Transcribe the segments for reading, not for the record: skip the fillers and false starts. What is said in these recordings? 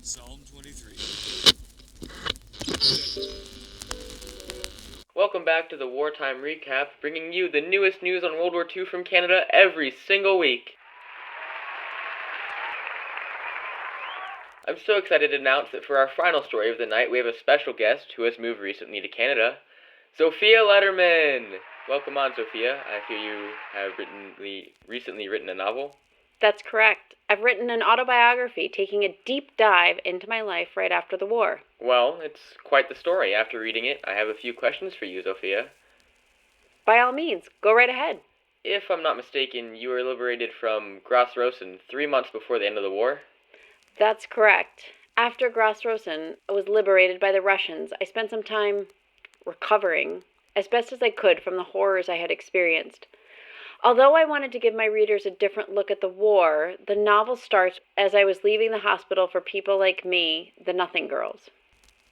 Psalm 23. Welcome back to the Wartime Recap, bringing you the newest news on World War II from Canada every single week. I'm so excited to announce that for our final story of the night, we have a special guest who has moved recently to Canada, Sophia Letterman. Welcome on, Sophia. I hear you have recently written a novel. That's correct. I've written an autobiography taking a deep dive into my life right after the war. Well, it's quite the story. After reading it, I have a few questions for you, Sophia. By all means, go right ahead. If I'm not mistaken, you were liberated from Gross-Rosen 3 months before the end of the war? That's correct. After Gross-Rosen was liberated by the Russians, I spent some time recovering as best as I could from the horrors I had experienced. Although I wanted to give my readers a different look at the war, the novel starts as I was leaving the hospital for people like me, the Nothing Girls.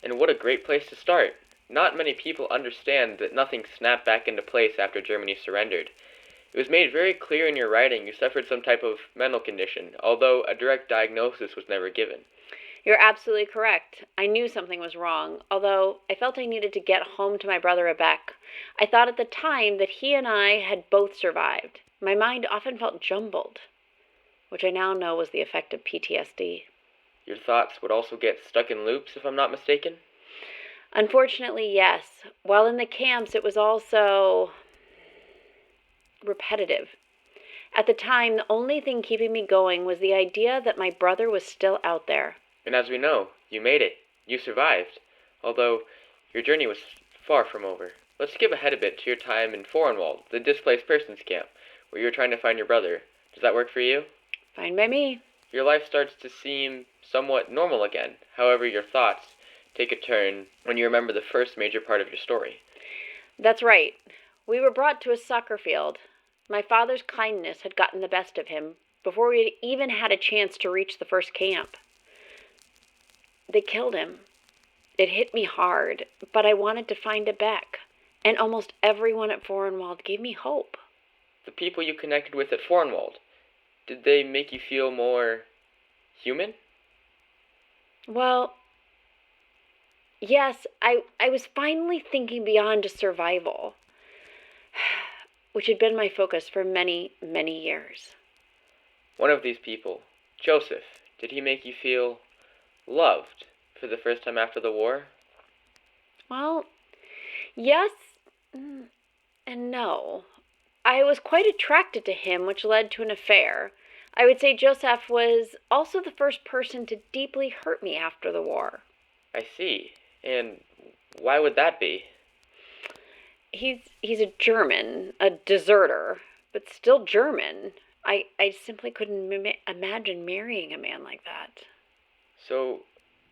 And what a great place to start. Not many people understand that nothing snapped back into place after Germany surrendered. It was made very clear in your writing you suffered some type of mental condition, although a direct diagnosis was never given. You're absolutely correct. I knew something was wrong, although I felt I needed to get home to my brother Abek. I thought at the time that he and I had both survived. My mind often felt jumbled, which I now know was the effect of PTSD. Your thoughts would also get stuck in loops, if I'm not mistaken? Unfortunately, yes. While in the camps, it was also repetitive. At the time, the only thing keeping me going was the idea that my brother was still out there. And as we know, you made it. You survived. Although, your journey was far from over. Let's skip ahead a bit to your time in Forenwald, the displaced persons camp, where you were trying to find your brother. Does that work for you? Fine by me. Your life starts to seem somewhat normal again. However, your thoughts take a turn when you remember the first major part of your story. That's right. We were brought to a soccer field. My father's kindness had gotten the best of him before we had even had a chance to reach the first camp. They killed him. It hit me hard, but I wanted to find Abek, and almost everyone at Forenwald gave me hope. The people you connected with at Forenwald, did they make you feel more human? Well, yes, I was finally thinking beyond just survival, which had been my focus for many, many years. One of these people, Joseph, did he make you feel loved for the first time after the war? Well, yes and no. I was quite attracted to him, which led to an affair. I would say Joseph was also the first person to deeply hurt me after the war. I see. And why would that be? He's a German, a deserter, but still German. I simply couldn't imagine marrying a man like that. So,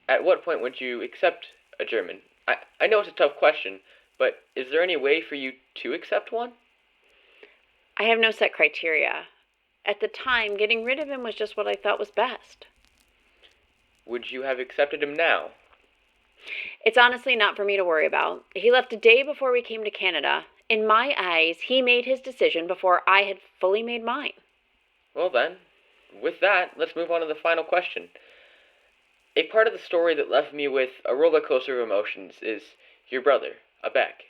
at what point would you accept a German? I know it's a tough question, but is there any way for you to accept one? I have no set criteria. At the time, getting rid of him was just what I thought was best. Would you have accepted him now? It's honestly not for me to worry about. He left a day before we came to Canada. In my eyes, he made his decision before I had fully made mine. Well then, with that, let's move on to the final question. A part of the story that left me with a roller coaster of emotions is your brother, Abek.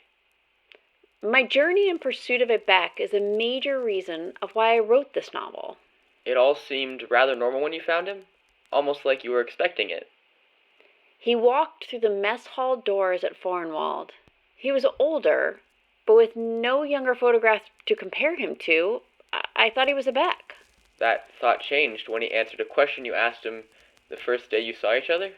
My journey in pursuit of Abek is a major reason of why I wrote this novel. It all seemed rather normal when you found him, almost like you were expecting it. He walked through the mess hall doors at Forenwald. He was older, but with no younger photograph to compare him to, I thought he was Abek. That thought changed when he answered a question you asked him the first day you saw each other?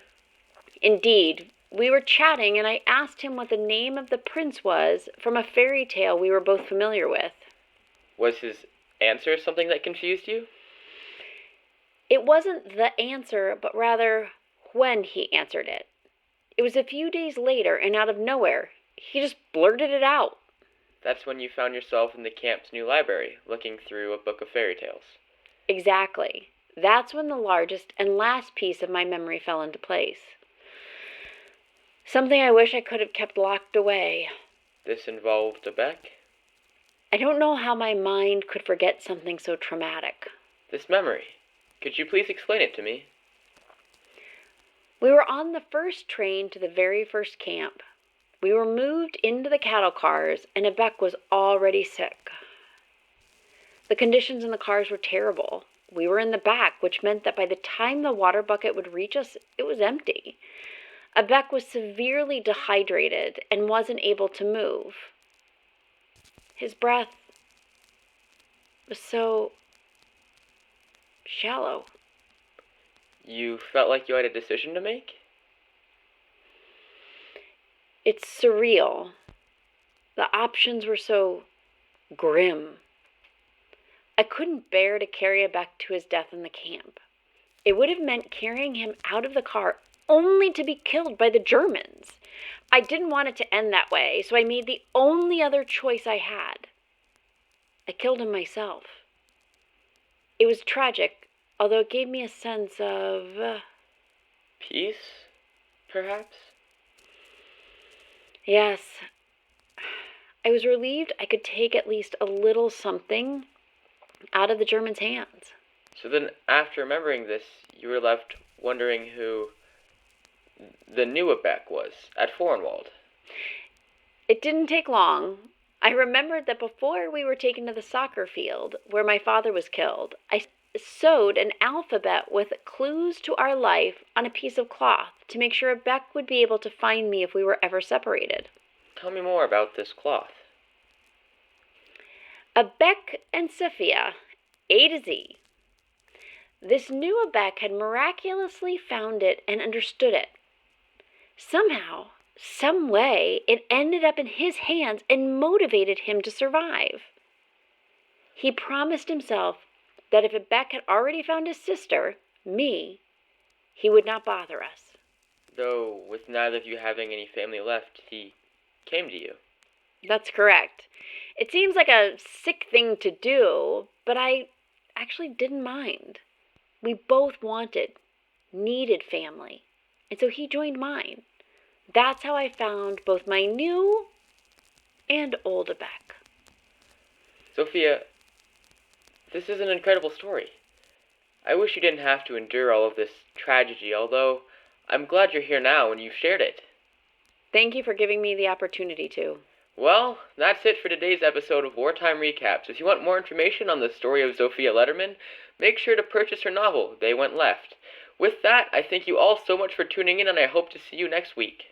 Indeed. We were chatting, and I asked him what the name of the prince was from a fairy tale we were both familiar with. Was his answer something that confused you? It wasn't the answer, but rather when he answered it. It was a few days later, and out of nowhere, he just blurted it out. That's when you found yourself in the camp's new library, looking through a book of fairy tales. Exactly. That's when the largest and last piece of my memory fell into place. Something I wish I could have kept locked away. This involved Abek? I don't know how my mind could forget something so traumatic. this memory? Could you please explain it to me? We were on the first train to the very first camp. We were moved into the cattle cars, and Abek was already sick. The conditions in the cars were terrible. We were in the back, which meant that by the time the water bucket would reach us, it was empty. Abek was severely dehydrated and wasn't able to move. His breath was so shallow. You felt like you had a decision to make? It's surreal. The options were so grim. I couldn't bear to carry Abek to his death in the camp. It would have meant carrying him out of the car only to be killed by the Germans. I didn't want it to end that way, so I made the only other choice I had. I killed him myself. It was tragic, although it gave me a sense of... peace, perhaps? Yes. I was relieved I could take at least a little something out of the Germans' hands. So then, after remembering this, you were left wondering who the new Abek was at Forenwald. It didn't take long. I remembered that before we were taken to the soccer field, where my father was killed, I sewed an alphabet with clues to our life on a piece of cloth to make sure Abek would be able to find me if we were ever separated. Tell me more about this cloth. Abek and Sophia, A to Z. This new Abek had miraculously found it and understood it. Somehow, some way, it ended up in his hands and motivated him to survive. He promised himself that if Abek had already found his sister, me, he would not bother us. Though, with neither of you having any family left, he came to you. That's correct. It seems like a sick thing to do, but I actually didn't mind. We both needed family, and so he joined mine. That's how I found both my new and old Abek. Sophia, this is an incredible story. I wish you didn't have to endure all of this tragedy, although I'm glad you're here now and you've shared it. Thank you for giving me the opportunity to. Well, that's it for today's episode of Wartime Recaps. If you want more information on the story of Sophia Letterman, make sure to purchase her novel, They Went Left. With that, I thank you all so much for tuning in, and I hope to see you next week.